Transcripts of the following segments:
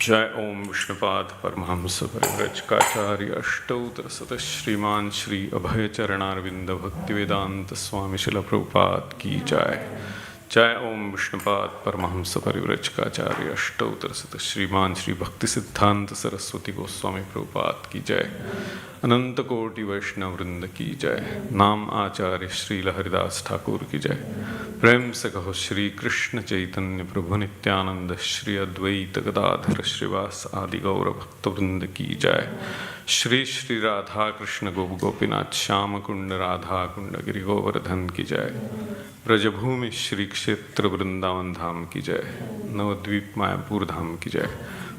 जय ओम विष्णुपाद परमहंस परिव्रजकाचार्य अष्टोत्तर सत श्रीमान श्री अभय चरणारविंद भक्ति वेदांत स्वामी शिल प्रभुपाद की जय। जय ओम विष्णुपाद परमहंस परिव्रजकाचार्य अष्टोत्तर सत श्रीमान श्री भक्ति सिद्धांत सरस्वती गोस्वामी प्रभुपाद की जय। अनंत कोटि वैष्णव वृंद की जय। नाम आचार्य श्री हरिदास ठाकुर की जय। प्रेम से कहो श्री कृष्ण चैतन्य प्रभु नित्यानंद श्री अद्वैत गदाधर श्रीवास आदि गौर भक्त वृंद की जय। श्री श्री राधा कृष्ण गोप गोपीनाथ श्याम कुंड राधा कुंड गिरि गोवर्धन की जय। ब्रजभूमि श्री क्षेत्र वृंदावन धाम की जय। नवद्वीप मायापुर धाम की जय।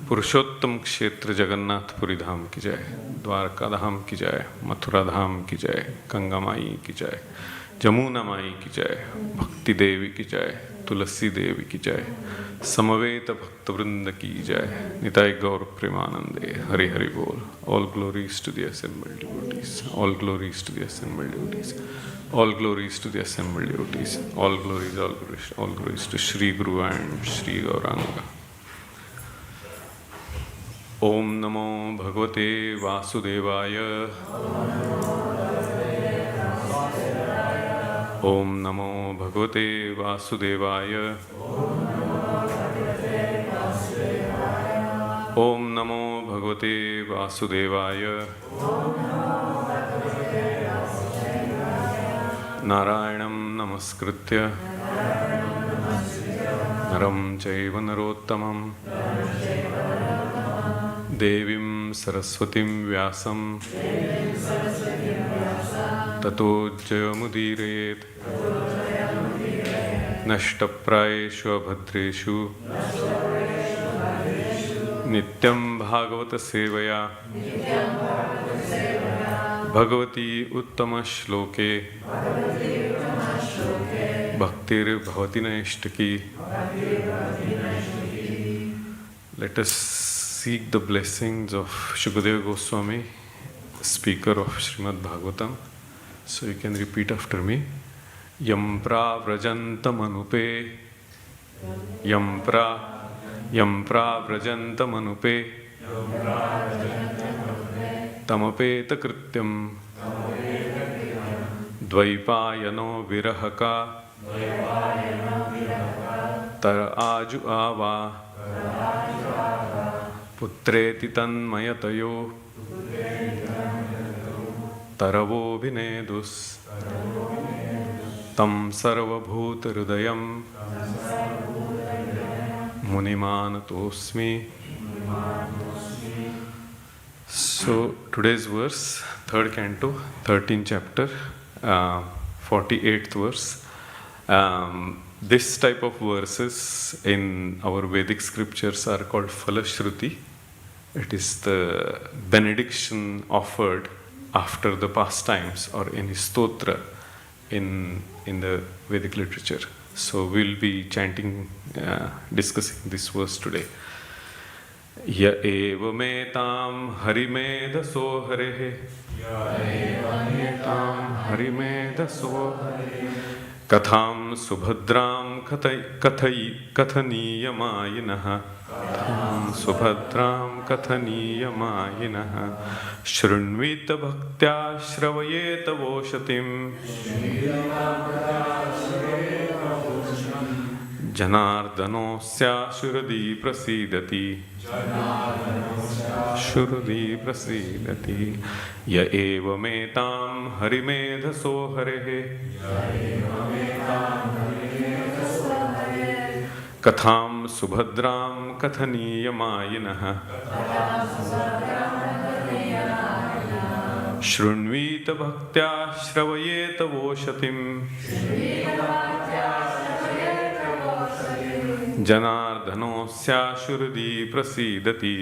पुरुषोत्तम क्षेत्र जगन्नाथपुरी धाम की जय। द्वारका धाम की जय। मथुरा धाम की जय। गंगा माई की जय। जमुना माई की जय, भक्ति देवी की जय, तुलसी देवी की जय, समवेत भक्त वृंद की जय, निताय गौर प्रेमानंदे, हरि हरि बोल. All glories to the assembled devotees. All glories to the assembled devotees. All glories to the assembled devotees. All glories to Shri Guru and Shri Gauranga. Om Namo Bhagavate Vasudevaya. Om Namo Bhagavate Vasudevaya. Om Namo Bhagavate Vasudevaya. Narayanam Namaskritya Naram Chaiva Narottamam Devim Saraswatim Vyasam Tato Jayamudirayet Nashtaprayeshu Abhadreshu Nityam Bhagavata Sevaya Bhagavati Uttama Shloke Bhaktir Bhavati Naishtaki. Let us seek the blessings of Shukadeva Goswami, speaker of Śrimad Bhāgavatam. So you can repeat after me. Yam pravrajantam vrajantam tamapeta krityam dvaipayano virahaka tar aju ava putreti tanmayatayo taravo vinedus tam sarvabhuta hridayam munimanatosmi. So today's verse, 3rd Canto, 13th chapter, 48th verse. This type of verses in our Vedic scriptures are called Phalashruti. It is the benediction offered after the pastimes or any stotra in the Vedic literature. So we'll be chanting, discussing this verse today. Ya eva metam harimedaso harehe. Ya eva metam harimedaso harehe. Katham subhadram kathaniyamayiнаha. Katham subhadram kathaniyamayiнаha. Shrunvita bhaktya shravayeta voshatim. Janardanosya shuradi prasidati. Shuradi prasidati. Ya eva metam harimedhaso harehe. Katham subhadram kathaniyamayiнаha. Shrunvita bhaktya shravayeta voshatim. Janardanosya shuradi prasidati.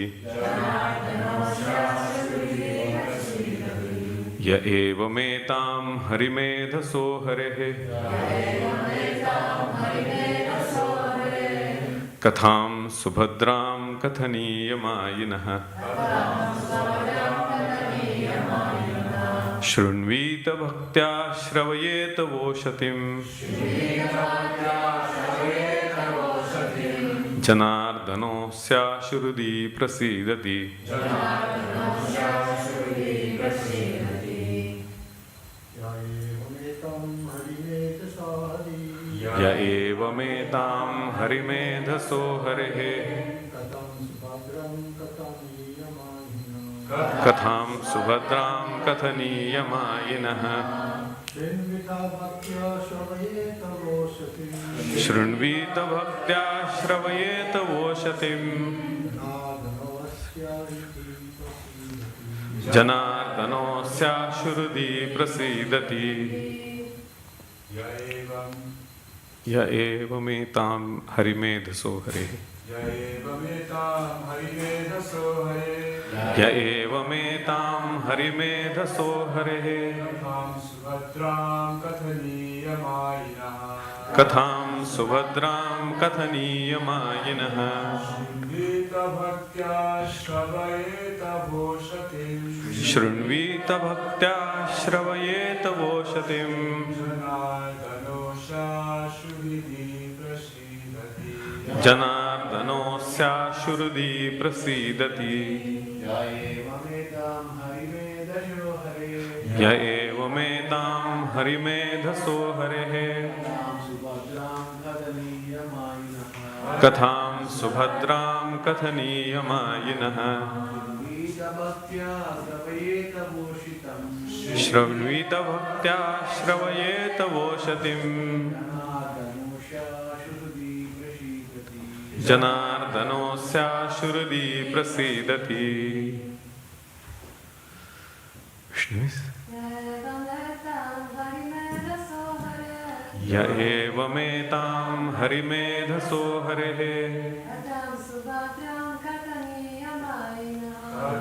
Ya eva metam harimedhaso harehe. Katham subhadram kathaniyamayiнаha. Shrunvita bhaktya shravayeta voshatim. Janardanosya shuradi prasidati. Ya eva metam harimedhaso harehe. Katham subhadram kathaniyamayiнаha. Shrunvita bhaktya shravayeta voshatim. Janardanosya shuradi prasidati. Ya eva metam harimedhaso harehe. य एवमेतां हरिमेधसो हरेः कथां सुभद्रां कथनीयमायिनः शृण्वीत भक्त्या श्रवयेत वोषतिम् जनार्दनोऽस्याशुहृदि प्रसीदति य एवमेतां हरिमेधसो हरेः कथां सुभद्रां कथनीयमायिनः श्रृण्वीत भक्त्या श्रवयेत वोषतिम् जनार्दनोऽस्याशुहृदि प्रसीदति य एवमेतां हरिमेधसो हरेः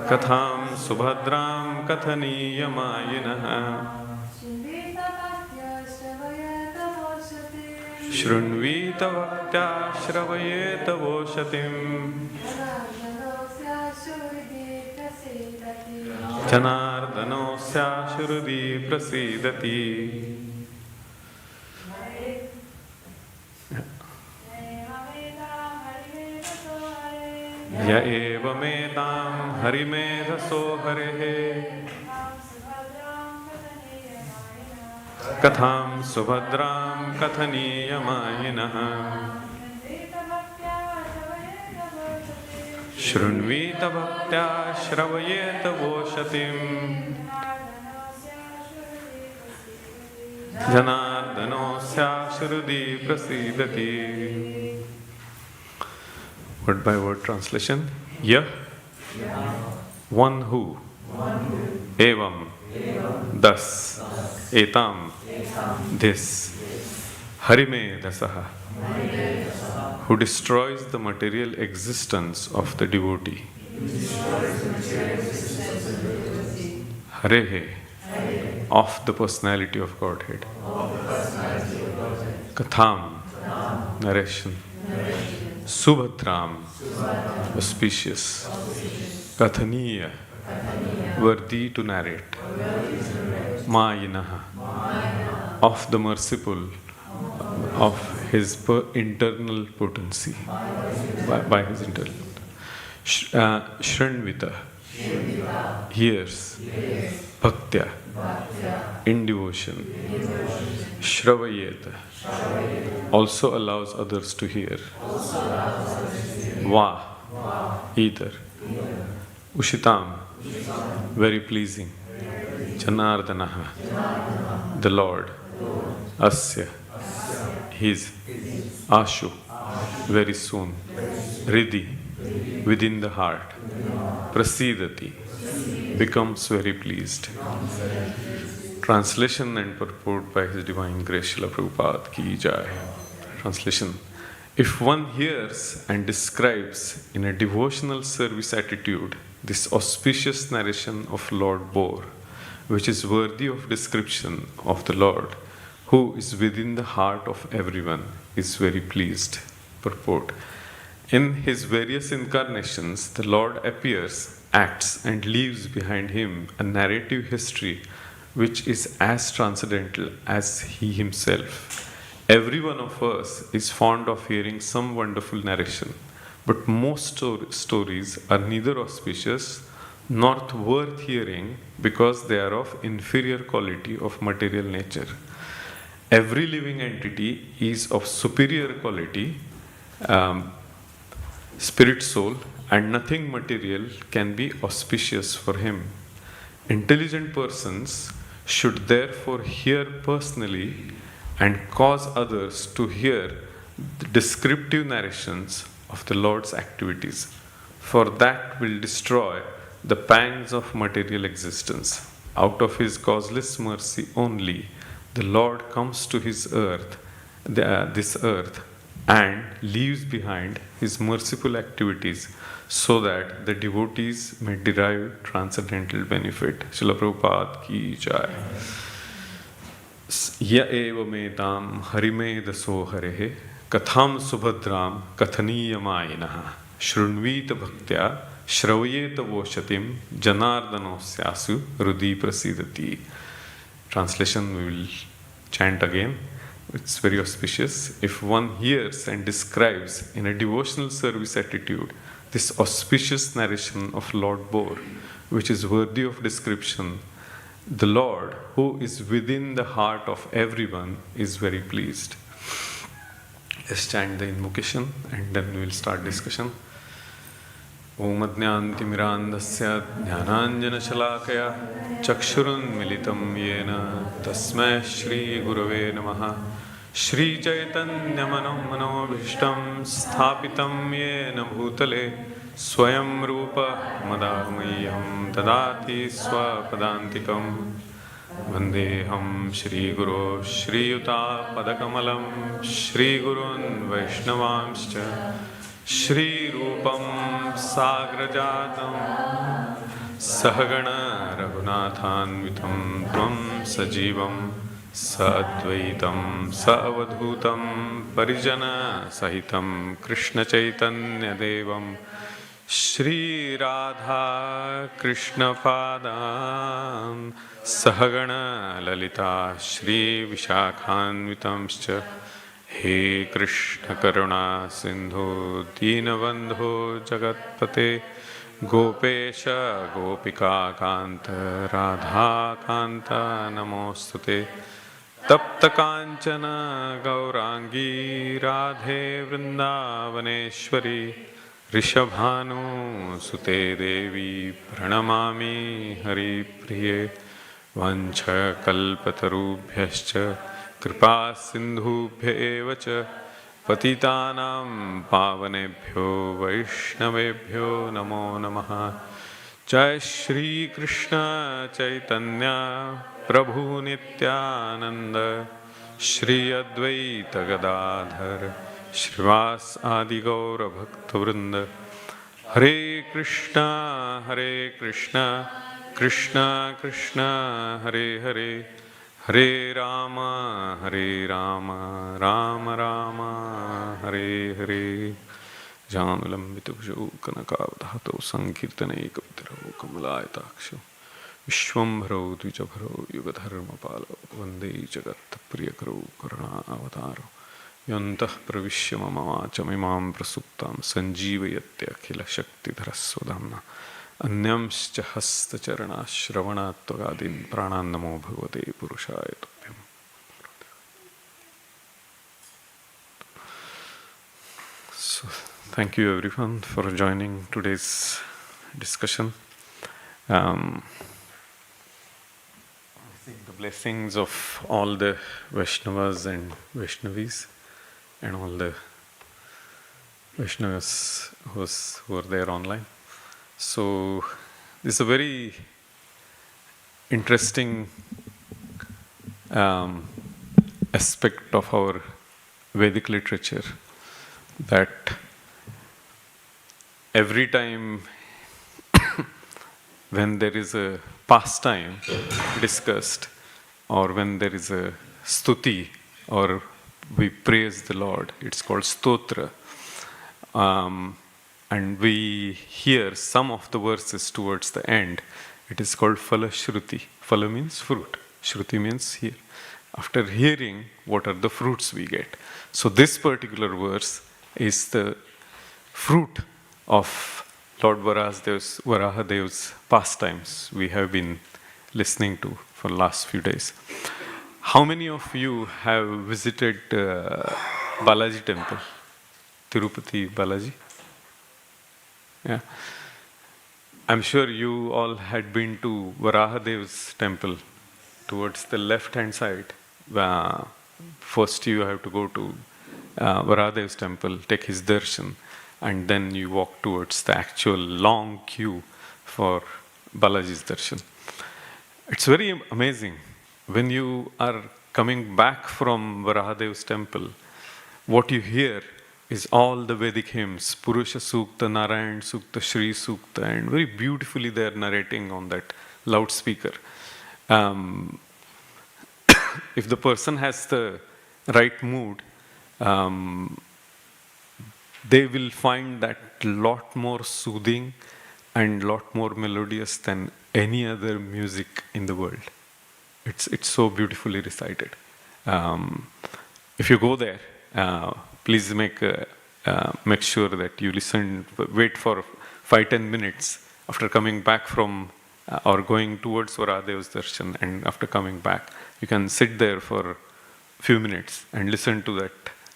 कथां सुभद्रां कथनीयमायिनः शृण्वीत भक्त्या श्रवयेत वोषतिम् जनार्दनोऽस्याशुहृदि प्रसीदति य एवमेतां हरिमेधसो हरेः कथां सुभद्रां कथनीयमायिनः शृण्वीत भक्त्या श्रवयेत वोषतिम् जनार्दनोऽस्याशुहृदि प्रसीदति. Word by word translation. Yah, one who, evam, thus, etam, this, Harimedhasaha, who destroys the material existence of the devotee. Harehe, of the personality of Godhead. Katham, narration. Subhadram, auspicious. Kathaniya, worthy to narrate. Mayinaha, of the merciful, of his internal potency, by his internal. Shranvita, hears. Bhaktya, in devotion. Shravayeta, also allows others to hear. Va, either. Ushitam, very pleasing. Janardanaha, the Lord. Asya, his. Ashu, very soon. Riddhi, within the heart. Prasidati, becomes very pleased. Translation and purport by His Divine Grace Srila Prabhupada Ki Jai. Translation. If one hears and describes in a devotional service attitude this auspicious narration of Lord Bore, which is worthy of description of the Lord, who is within the heart of everyone, is very pleased. Purport. In his various incarnations, the Lord appears, acts, and leaves behind him a narrative history which is as transcendental as he himself. Every one of us is fond of hearing some wonderful narration, but most stories are neither auspicious nor worth hearing because they are of inferior quality of material nature. Every living entity is of superior quality, spirit soul, and nothing material can be auspicious for him. Intelligent persons should therefore hear personally and cause others to hear the descriptive narrations of the Lord's activities, for that will destroy the pangs of material existence. Out of his causeless mercy only, the Lord comes to his this earth and leaves behind his merciful activities so that the devotees may derive transcendental benefit. Srila Prabhupada ki jai. Ya eva metam harime daso harehe katham subhadram kathaniyamainaha shrunvita bhaktya shravyeta voshatim janardanosyasu rudi prasidati. Translation we will chant again. It's very auspicious. If one hears and describes in a devotional service attitude this auspicious narration of Lord Bore, which is worthy of description, the Lord, who is within the heart of everyone, is very pleased. Let's chant the invocation and then we will start discussion. Om Ajnantimirandasya Jnananjanashalakaya Chakshurunmilitam Yena Tasmai Shri Gurave Namaha Shri Chaitanya Manobhishtam Sthapitam Yena Bhutale Swayam Rupa Madhamayam Tadati Swapadantikam Vandeham Shri Guru Shri Yuta Padakamalam Shri Gurun Vaishnavamscha Shri Rupam Sagrajatam Sahagana Raghunathanvitam Tvam Sajivam Sadvaitam Savadhutam Parijana Sahitam Krishna Chaitanya Devam Shri Radha Krishna Padam Sahagana Lalita Shri Vishakhanvitamscha He Krishna Karuna Sindhu Dinabandhu Jagatpate Gopesha Gopika Kanta Radha Kanta Namostute Tapta Kanchana Gaurangi Radhe Vrindavaneshwari Rishabhanu Sute Devi Pranamami Hari Priye Vancha Kalpatarubhyascha Kripa Sindhubhya evacha Patitanam Pavanebhyo Vaishnavebhyo Namo Namaha. Jai Shri Krishna Chaitanya Prabhu Nityananda Shri Advaita Gadadhar Shrivas Adi Gaura Bhaktavrinda. Hare Krishna Krishna Krishna Hare Hare Hare Rama Rama Rama Hare Hare. Janulambita bhujau kanakavadhato sankirtane kapitaro kamalayatakshyo Vishwambharo dvijabharo yugadharmapalo Vande jagat priyakaro karuna avataro Yantah pravishya mama vachamimam prasuptam sanjeevayatya akhila shaktidharasvadhamna Anyamscha hastacharana shravanatvagadin pranannamo bhagavate purushaya tubhyam. So, thank you everyone for joining today's discussion. I think the blessings of all the Vaishnavas and Vaishnavis and all the Vaishnavas who are there online. So, this is a very interesting aspect of our Vedic literature, that every time when there is a pastime discussed, or when there is a stuti, or we praise the Lord, it's called stotra. And we hear some of the verses towards the end. It is called Phala Shruti. Phala means fruit. Shruti means hear. After hearing, what are the fruits we get? So this particular verse is the fruit of Lord Varahadev's pastimes we have been listening to for the last few days. How many of you have visited Balaji temple? Tirupati Balaji? Yeah, I'm sure you all had been to Varahadev's temple towards the left hand side. First you have to go to Varahadev's temple, take his darshan, and then you walk towards the actual long queue for Balaji's darshan. It's very amazing when you are coming back from Varahadev's temple, what you hear is all the Vedic hymns, Purusha Sukta, Narayan Sukta, Shri Sukta, and very beautifully they are narrating on that loudspeaker. If the person has the right mood, they will find that lot more soothing and lot more melodious than any other music in the world. It's so beautifully recited. If you go there, please make sure that you listen, wait for 5-10 minutes after coming back from or going towards Varadev's darshan, and after coming back, you can sit there for a few minutes and listen to that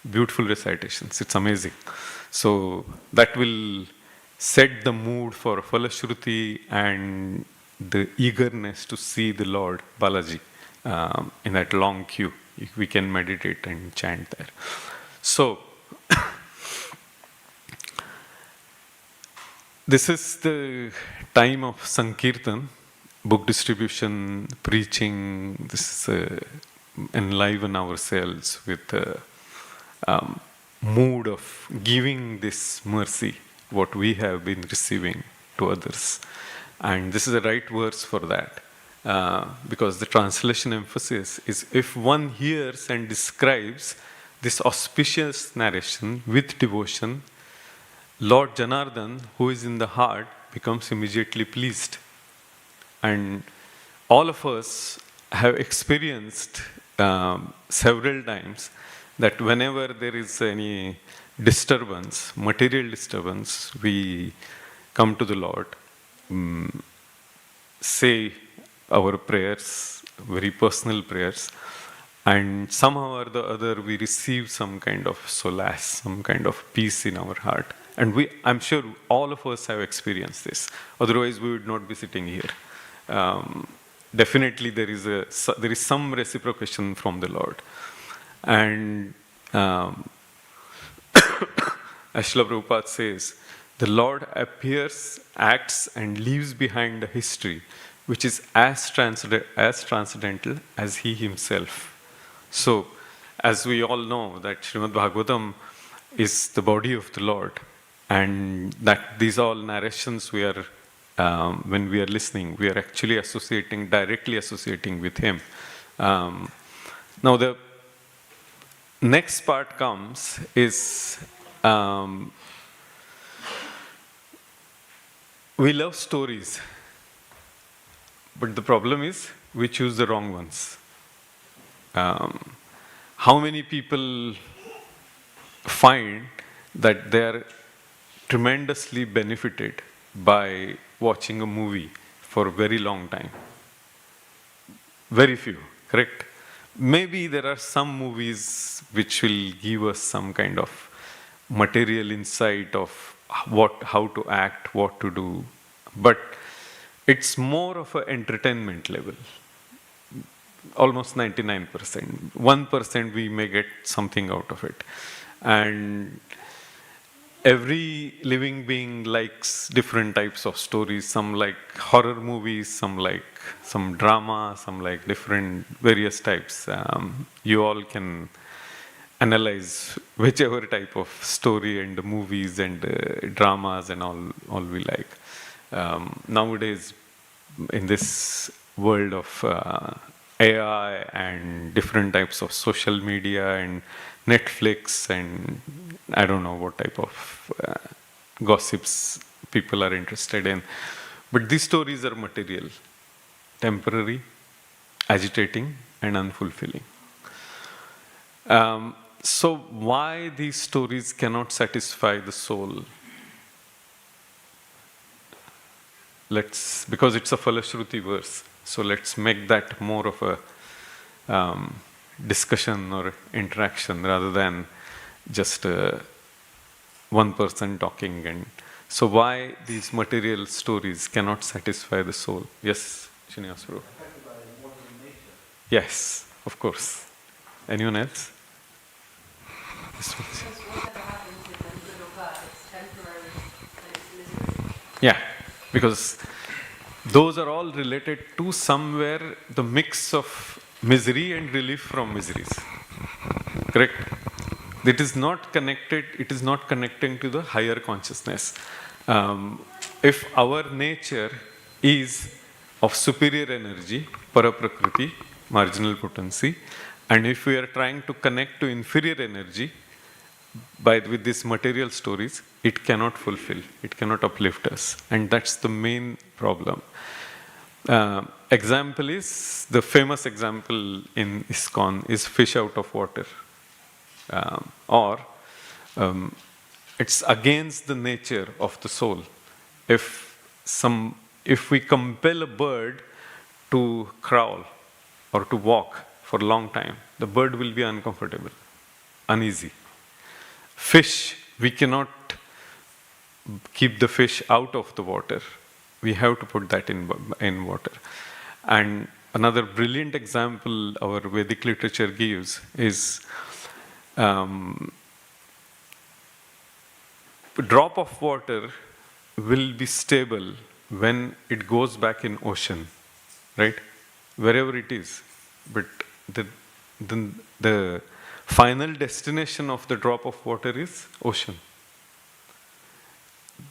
beautiful recitations. It's amazing. So that will set the mood for Falashruti and the eagerness to see the Lord Balaji in that long queue. We can meditate and chant there. So, this is the time of Sankirtan, book distribution, preaching. This is enliven ourselves with a mood of giving this mercy, what we have been receiving to others. And this is the right verse for that. Because the translation emphasis is, if one hears and describes this auspicious narration with devotion, Lord Janardhan, who is in the heart, becomes immediately pleased. And all of us have experienced several times that whenever there is any disturbance, material disturbance, we come to the Lord, say our prayers, very personal prayers, and somehow or the other we receive some kind of solace, some kind of peace in our heart. And I'm sure all of us have experienced this. Otherwise, we would not be sitting here. Definitely, there is some reciprocation from the Lord. And as Srila Prabhupada says, the Lord appears, acts, and leaves behind a history which is as transcendental as He Himself. So, as we all know, that Śrimad Bhāgavatam is the body of the Lord, and that these all narrations we are, when we are listening, we are actually directly associating with Him. Now, the next part comes is, we love stories, but the problem is we choose the wrong ones. How many people find that they are tremendously benefited by watching a movie for a very long time? Very few, correct? Maybe there are some movies which will give us some kind of material insight of how to act, what to do, but it's more of an entertainment level. Almost 99%. 1% we may get something out of it. And every living being likes different types of stories. Some like horror movies, some like some drama, some like different various types. You all can analyze whichever type of story and movies and dramas and all we like. Nowadays, in this world of AI and different types of social media and Netflix and I don't know what type of gossips people are interested in. But these stories are material, temporary, agitating, and unfulfilling. So why these stories cannot satisfy the soul? Because it's a Falashruti verse, so let's make that more of a discussion or interaction rather than just one person talking. And so why these material stories cannot satisfy the soul? Yes, Srinivas Prabhu. Yes, of course. Anyone else? Yeah, because those are all related to somewhere the mix of misery and relief from miseries. Correct? It is not connecting to the higher consciousness. If our nature is of superior energy, para-prakriti, marginal potency, and if we are trying to connect to inferior energy with these material stories, it cannot fulfill, it cannot uplift us. And that's the main problem. Example is, the famous example in ISKCON is fish out of water. It's against the nature of the soul. If we compel a bird to crawl or to walk for a long time, the bird will be uncomfortable, uneasy. Fish, we cannot keep the fish out of the water. We have to put that in water. And another brilliant example our Vedic literature gives is a drop of water will be stable when it goes back in ocean, right? Wherever it is. But the final destination of the drop of water is ocean.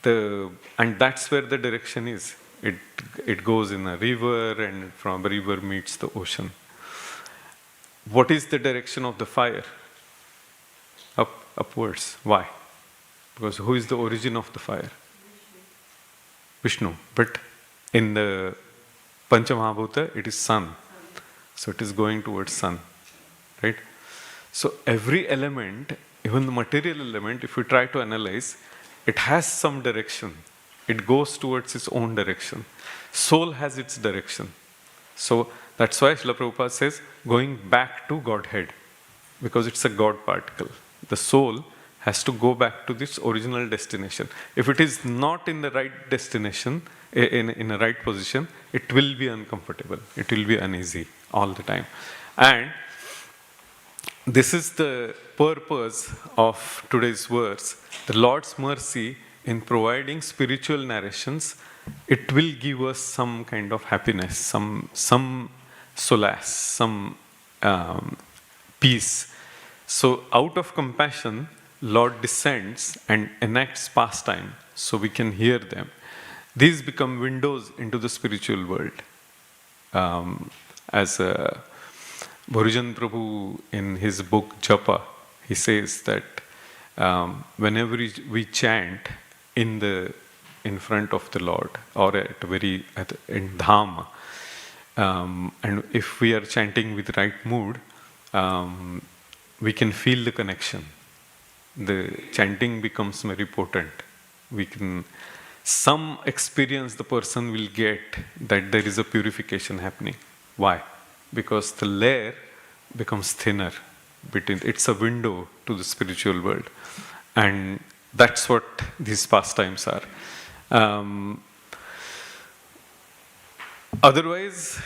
And that's where the direction is. It goes in a river, and from a river meets the ocean. What is the direction of the fire? Upwards. Why? Because who is the origin of the fire? Vishnu. But in the Panchamahabhuta, it is sun. So it is going towards sun. Right? So every element, even the material element, if we try to analyze, it has some direction. It goes towards its own direction. Soul has its direction. So that's why Srila Prabhupada says, going back to Godhead, because it's a God particle. The soul has to go back to this original destination. If it is not in the right destination, in a right position, it will be uncomfortable. It will be uneasy all the time. And this is the purpose of today's verse. The Lord's mercy in providing spiritual narrations, it will give us some kind of happiness, some solace, some peace. So out of compassion, Lord descends and enacts pastime so we can hear them. These become windows into the spiritual world. As Bhurijan Prabhu in his book Japa, he says that whenever we chant in front of the Lord or in Dham, and if we are chanting with right mood, we can feel the connection. The chanting becomes very potent. Some experience the person will get that there is a purification happening. Why? Because the layer becomes thinner. It's a window to the spiritual world. And that's what these pastimes are. Otherwise,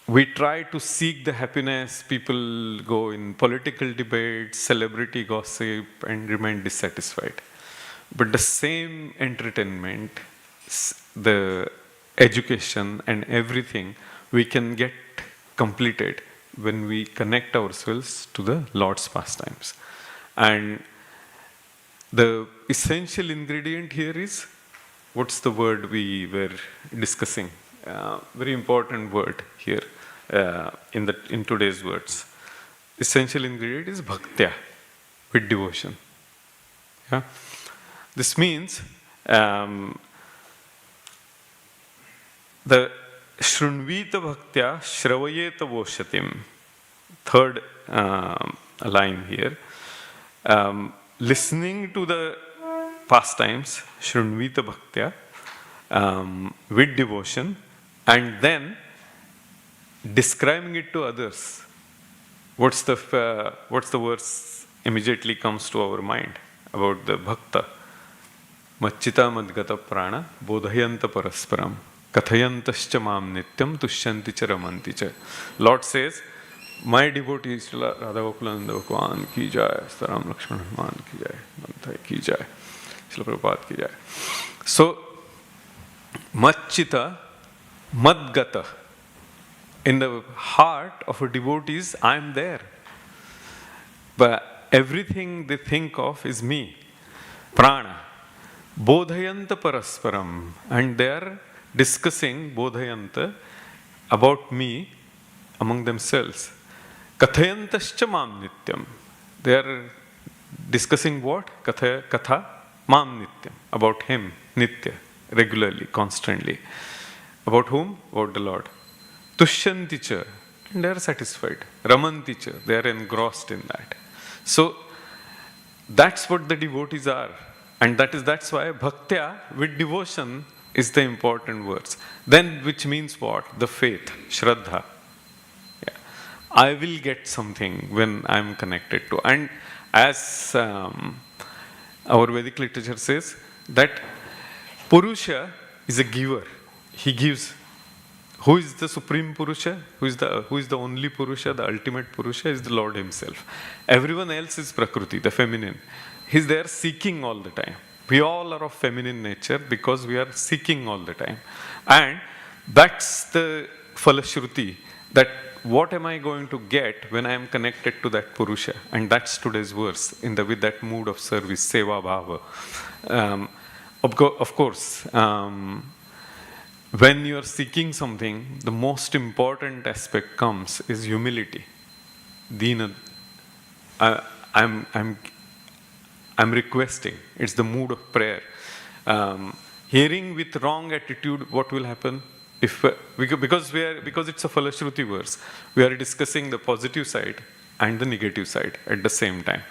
we try to seek the happiness, people go in political debates, celebrity gossip, and remain dissatisfied. But the same entertainment, the education and everything, we can get completed when we connect ourselves to the Lord's pastimes. And the essential ingredient here is, what's the word we were discussing? Very important word here in today's words. Essential ingredient is bhaktya, with devotion. Yeah? This means the Shrunvita Bhaktya Shravayeta Voshatim. Third line here. Listening to the pastimes, Shrunvita Bhaktya, with devotion, and then describing it to others. What's the verse immediately comes to our mind about the Bhakta? Machchita madgata prana bodhayanta parasparam kathayantascha mam nityam tushyanti cha ramanti cha. Lord says, my devotees, Srila Radha Gokulananda Bhagwan ki jai, Staram Lakshman Hanuman ki jai, Manthai ki jai, Srila Prabhupada ki jai. So, Machchita, Madgata, in the heart of a devotee, I am there. but everything they think of is me. Prana. Bodhayanta parasparam. And they are discussing bodhayanta about me among themselves. Kathayantascha mam nityam. They are discussing what? Katha mam nityam. About him, nitya, regularly, constantly. About whom? About the Lord. Tushyanti cha. And they are satisfied. Ramanti cha. They are engrossed in that. So, that's what the devotees are. And that's why bhaktya with devotion is the important words. Then, which means what? The faith, shraddha. Yeah. I will get something when I am connected to. And as our Vedic literature says, that Purusha is a giver. He gives. Who is the supreme Purusha? Who is the only Purusha? The ultimate Purusha is the Lord himself. Everyone else is Prakriti, the feminine. He's there seeking all the time. We all are of feminine nature because we are seeking all the time. And that's the Falashruti, that what am I going to get when I am connected to that Purusha? And that's today's verse, with that mood of service, seva bhava. Of course, when you are seeking something, the most important aspect comes is humility. Dina. I'm requesting. It's the mood of prayer. Hearing with wrong attitude, what will happen? Because it's a Falashruti verse, we are discussing the positive side and the negative side at the same time.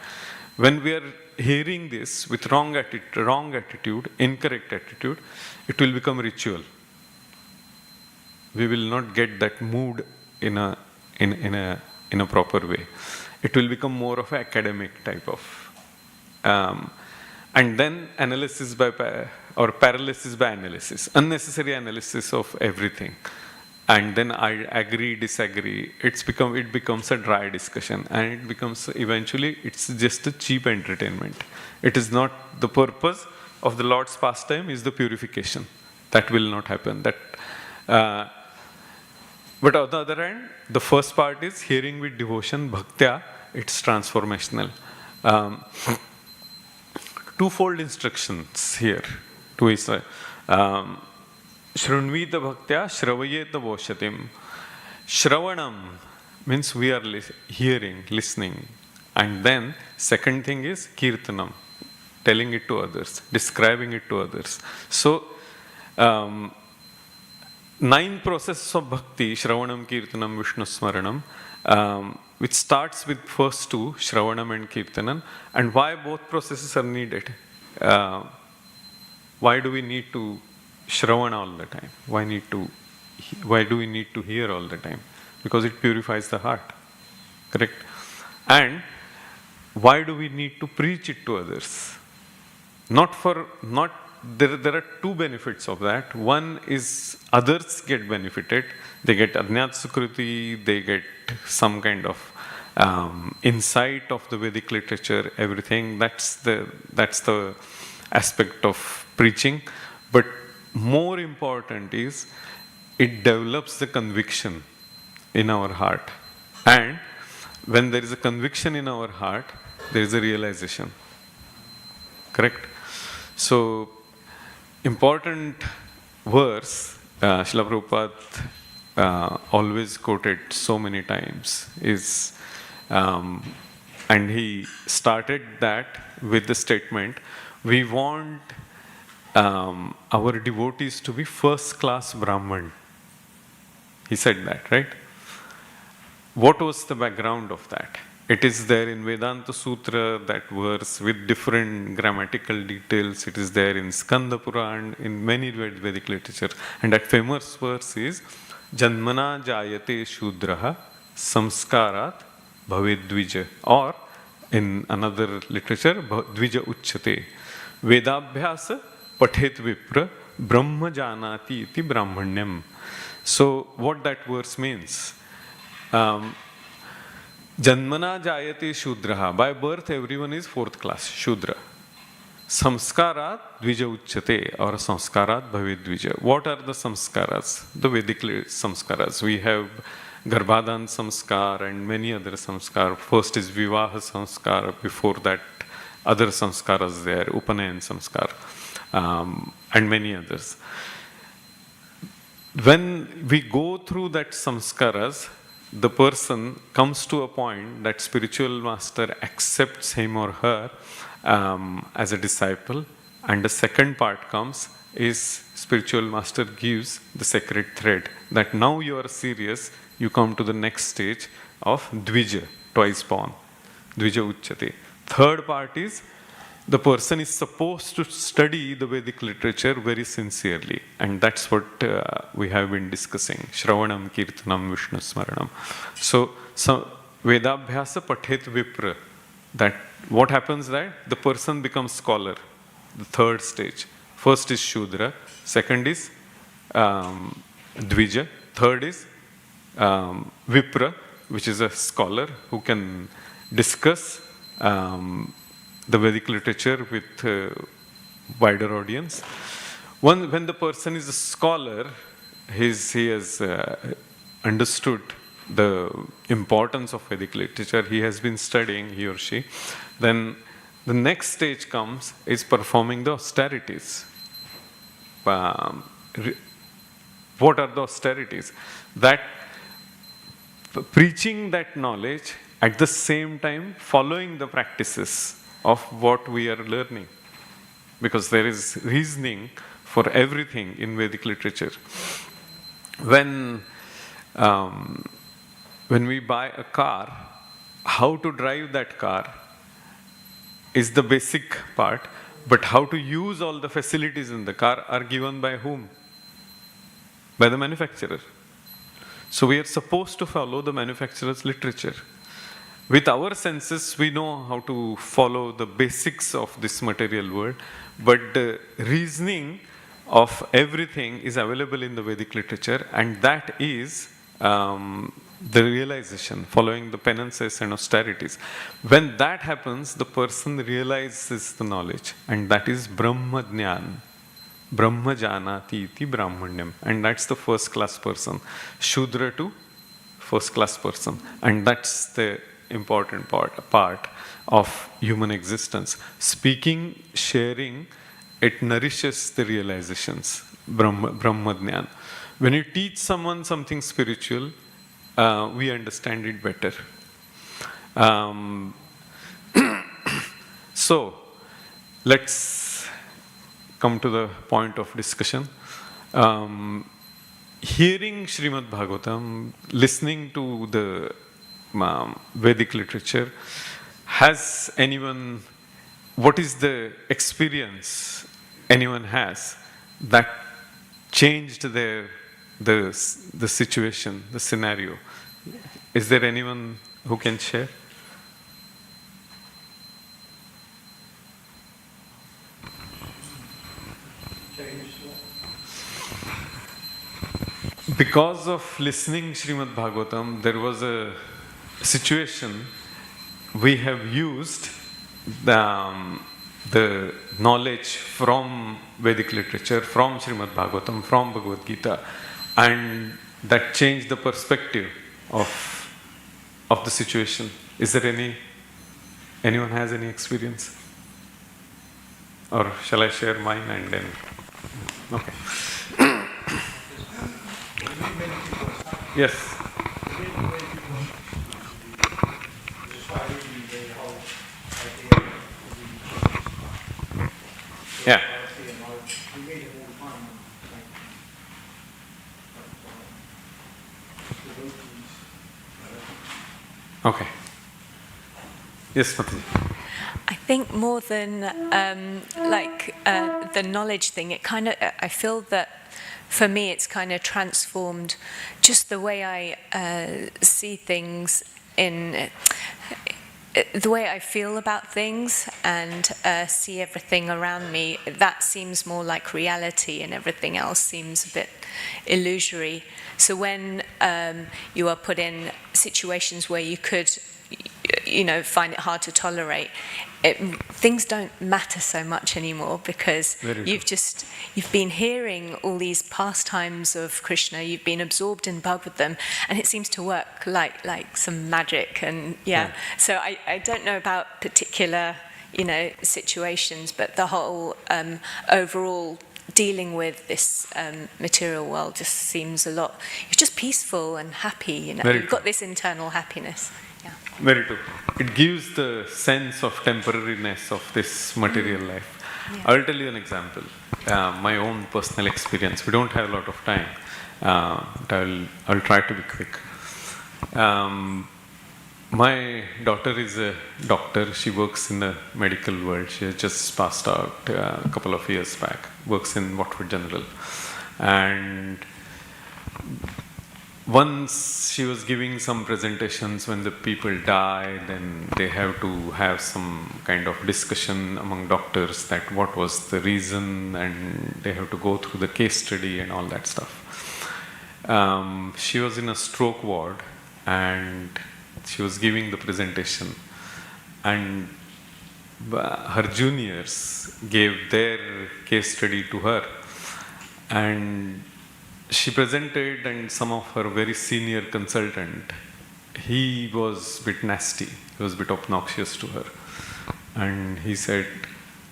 When we are hearing this with wrong attitude, incorrect attitude, it will become ritual. We will not get that mood in a proper way. It will become more of an academic type of. And then analysis or paralysis by analysis, unnecessary analysis of everything. And then I agree, disagree. It becomes a dry discussion, and it becomes eventually it's just a cheap entertainment. It is not the purpose of the Lord's pastime is the purification. That will not happen. But on the other hand, the first part is hearing with devotion, bhaktya. It's transformational. Twofold instructions here to Israel. Shrunvita bhaktya shravayeta voshatim. Shravanam means we are hearing, listening. And then second thing is kirtanam, telling it to others, describing it to others. So 9 processes of bhakti, shravanam, kirtanam, Vishnu smaranam, which starts with first 2, Shravanam and Kirtanam, and why both processes are needed. Why do we need to Shravana all the time? Why do we need to hear all the time? Because it purifies the heart. Correct? And why do we need to preach it to others? There are 2 benefits of that. One is others get benefited. They get Ajnat Sukruti, they get some kind of insight of the Vedic literature, everything. That's the aspect of preaching. But more important is it develops the conviction in our heart. And when there is a conviction in our heart, there is a realization. Correct? So, important verse, Srila Prabhupada always quoted so many times is, and he started that with the statement, we want our devotees to be first-class Brahman. He said that, right? What was the background of that? It is there in Vedanta Sutra, that verse with different grammatical details. It is there in Skanda Puran, in many Vedic literature. And that famous verse is, Janmana jayate shudraha samskarat bhavedvija. Or, in another literature, dvija uchyate. Vedabhyasa pathet vipra brahma janati iti brahmanyam. So, what that verse means? Janmana jayate shudraha. By birth, everyone is 4th class, Shudra. Samskarat dvija uchyate, or samskarat bhavedvija. What are the samskaras? The Vedic samskaras. We have Garbhadan samskar and many other samskar. First is Vivaha samskar, before that other samskaras there, Upanayan samskar, and many others. When we go through that samskaras, the person comes to a point that spiritual master accepts him or her as a disciple, and the second part comes is spiritual master gives the sacred thread that now you are serious, you come to the next stage of Dvija, twice born, Dvija Uchyate. Third part is the person is supposed to study the Vedic literature very sincerely, and that's what we have been discussing. Shravanam, Kirtanam, Vishnu Smaranam. So Vedabhyasa Pathet Vipra. That what happens that the person becomes scholar. The third stage. First is Shudra, second is Dvija, third is Vipra, which is a scholar who can discuss the Vedic literature with wider audience. When the person is a scholar, he has understood the importance of Vedic literature, he has been studying, he or she, then the next stage comes is performing the austerities. What are the austerities? That preaching that knowledge at the same time following the practices of what we are learning. Because there is reasoning for everything in Vedic literature. When we buy a car, how to drive that car is the basic part, but how to use all the facilities in the car are given by whom? By the manufacturer. So we are supposed to follow the manufacturer's literature. With our senses, we know how to follow the basics of this material world, but the reasoning of everything is available in the Vedic literature, and that is the realization, following the penances and austerities. When that happens, the person realizes the knowledge, and that is Brahma Jnana. Brahma Janati iti Brahmanyam. And that's the first class person. Shudra to first class person. And that's the important part of human existence. Speaking, sharing, it nourishes the realizations. Brahma Jnana. When you teach someone something spiritual, we understand it better. So, let's come to the point of discussion. Hearing Śrimad Bhāgavatam, listening to the Vedic literature, has anyone, what is the experience anyone has that changed the situation, the scenario? Is there anyone who can share? Because of listening Śrimad Bhāgavatam, there was a situation we have used the knowledge from Vedic literature, from Śrimad Bhāgavatam, from Bhagavad Gita, and that changed the perspective of the situation. Is there anyone has any experience? Or shall I share mine and then? Okay. Yes. Yeah. Okay. Yes, Mati. I think more than the knowledge thing, I feel that for me it's kind of transformed just the way I see things, in the way I feel about things and see everything around me. That seems more like reality, and everything else seems a bit illusory. So when you are put in situations where you could find it hard to tolerate, things don't matter so much anymore, because you've been hearing all these pastimes of Krishna, you've been absorbed in Bhagavatam, and it seems to work like some magic. And so I don't know about particular situations, but the whole overall dealing with this material world just seems you're just peaceful and happy, you've got this internal happiness. Very true. It gives the sense of temporariness of this material life. I'll tell you an example, my own personal experience. We don't have a lot of time, but I'll try to be quick. My daughter is a doctor. She works in the medical world. She has just passed out a couple of years back, works in Watford General. And once she was giving some presentations when the people die, then they have to have some kind of discussion among doctors that what was the reason, and they have to go through the case study and all that stuff. She was in a stroke ward and she was giving the presentation, and her juniors gave their case study to her, and she presented, and some of her very senior consultant, he was a bit nasty, he was a bit obnoxious to her, and he said,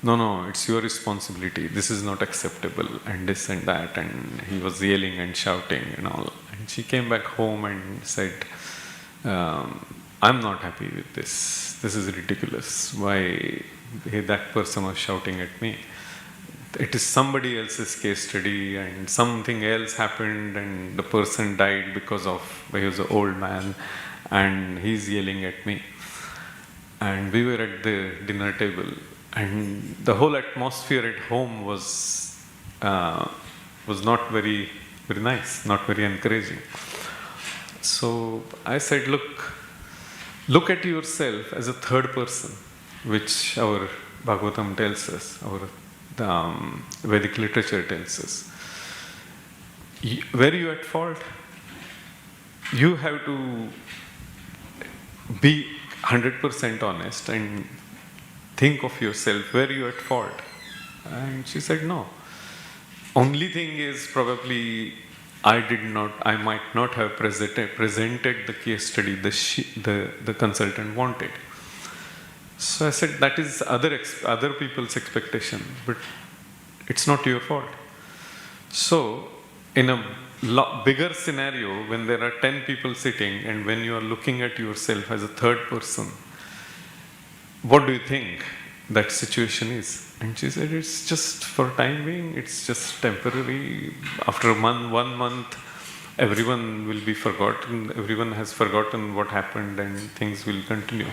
no, it's your responsibility, this is not acceptable, and this and that, and he was yelling and shouting and all. And she came back home and said, I'm not happy with this is ridiculous, why that person was shouting at me. It is somebody else's case study, and something else happened, and the person died because he was an old man, and he's yelling at me. And we were at the dinner table, and the whole atmosphere at home was not very, very nice, not very encouraging. So I said, look at yourself as a third person, which our Bhagavatam tells us, our Vedic literature tells us. Where you at fault? You have to be 100% honest and think of yourself, where you at fault? And she said, no. Only thing is, probably I might not have presented the case study the consultant wanted. So I said, that is other people's expectation, but it's not your fault. So in a bigger scenario, when there are 10 people sitting, and when you are looking at yourself as a third person, what do you think that situation is? And she said, it's just for time being, it's just temporary. After 1 month, everyone will be forgotten, everyone has forgotten what happened, and things will continue.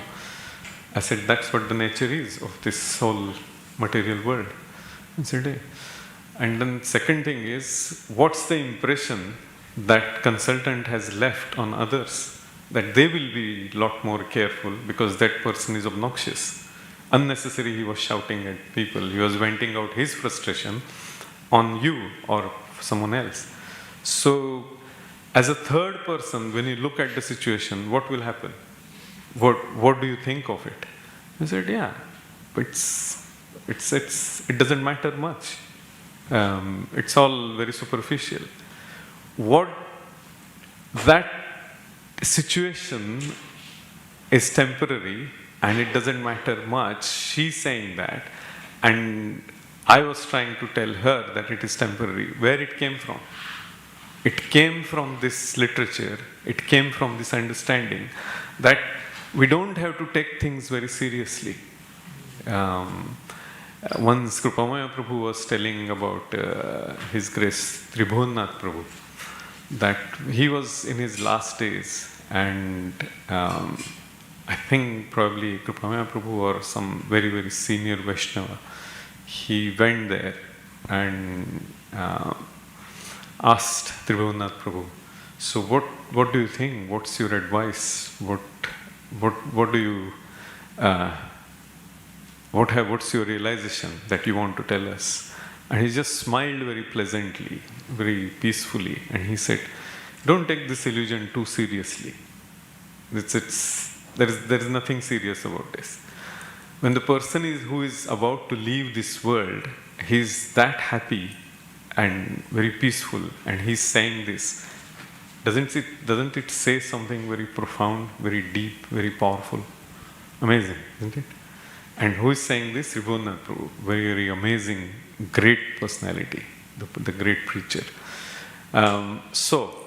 I said, that's what the nature is of this whole material world. I said, and then second thing is, what's the impression that consultant has left on others? That they will be a lot more careful because that person is obnoxious. Unnecessary, he was shouting at people. He was venting out his frustration on you or someone else. So, as a third person, when you look at the situation, what will happen? What do you think of it? I said, but it doesn't matter much. It's all very superficial. What that situation is temporary and it doesn't matter much. She's saying that, and I was trying to tell her that it is temporary. Where it came from? It came from this literature. It came from this understanding that we don't have to take things very seriously. Once Krupamaya Prabhu was telling about His Grace Tribhuvannath Prabhu, that he was in his last days, and I think probably Krupamaya Prabhu or some very, very senior Vaishnava, he went there and asked Tribhuvannath Prabhu, so what do you think? What's your advice? What do you what's your realization that you want to tell us? And he just smiled very pleasantly, very peacefully, and he said, don't take this illusion too seriously. There is nothing serious about this. When the person who is about to leave this world, he is that happy and very peaceful, and he's saying this. Doesn't it say something very profound, very deep, very powerful? Amazing, isn't it? And who is saying this? Ribhunath Prabhu, very, very amazing, great personality, the great preacher. So,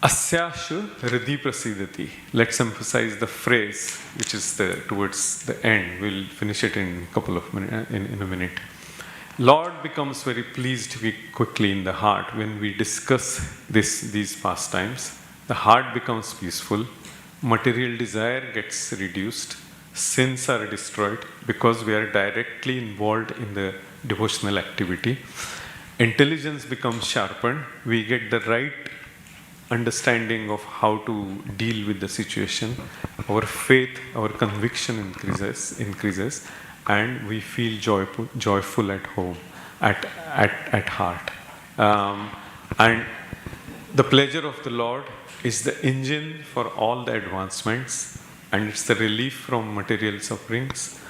Asyashu Hridhi Prasidati. Let's emphasize the phrase, which is towards the end. We'll finish it in a couple of minutes, in a minute. Lord becomes very pleased quickly in the heart when we discuss these pastimes. The heart becomes peaceful. Material desire gets reduced. Sins are destroyed because we are directly involved in the devotional activity. Intelligence becomes sharpened. We get the right understanding of how to deal with the situation. Our faith, our conviction increases, and we feel joyful at home, at heart. And the pleasure of the Lord is the engine for all the advancements, and it's the relief from material sufferings.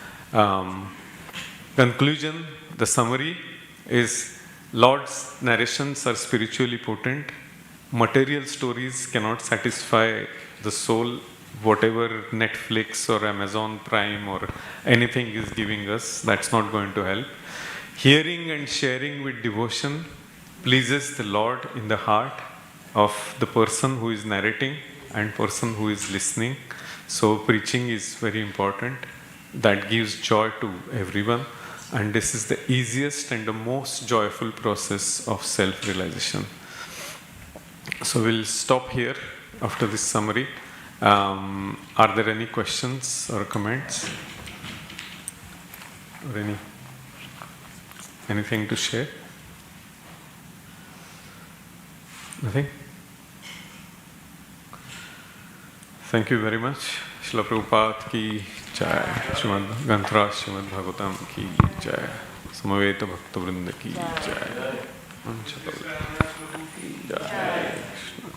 Conclusion, the summary is Lord's narrations are spiritually potent. Material stories cannot satisfy the soul. Whatever Netflix or Amazon Prime or anything is giving us, that's not going to help. Hearing and sharing with devotion pleases the Lord in the heart of the person who is narrating and person who is listening. So preaching is very important. That gives joy to everyone. And this is the easiest and the most joyful process of self-realization. So we'll stop here after this summary. Are there any questions or comments? Or anything to share? Nothing? Thank you very much. Śrīla Prabhupada ki jai. Śrimad Granthra Śrimad Bhāgavatam ki jai. Samaveta Bhakta Vrinda ki jai.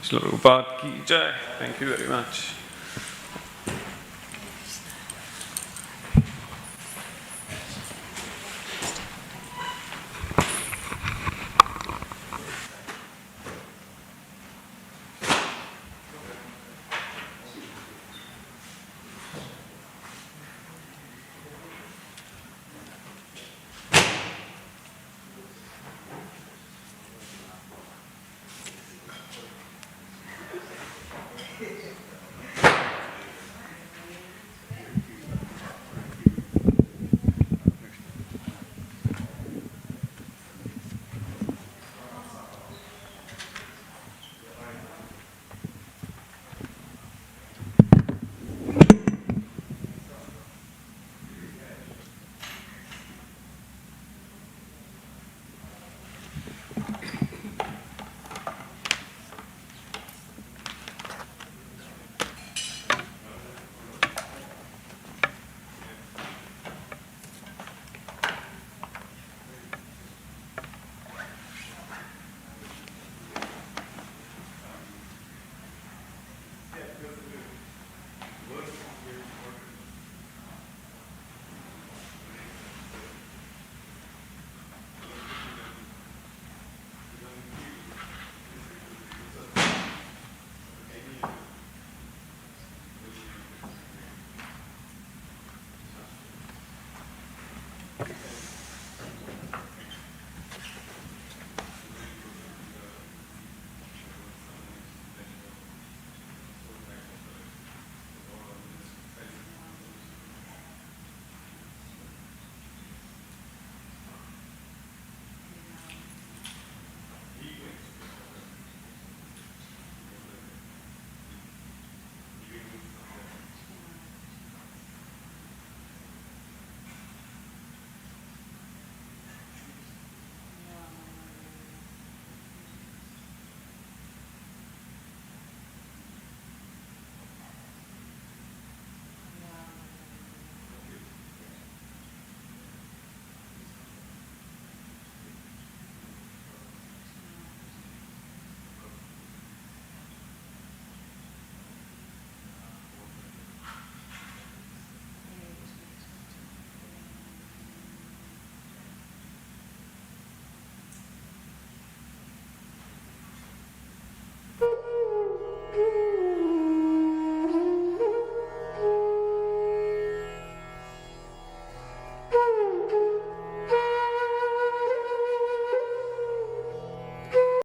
Śrīla Prabhupada ki jai. Thank you very much.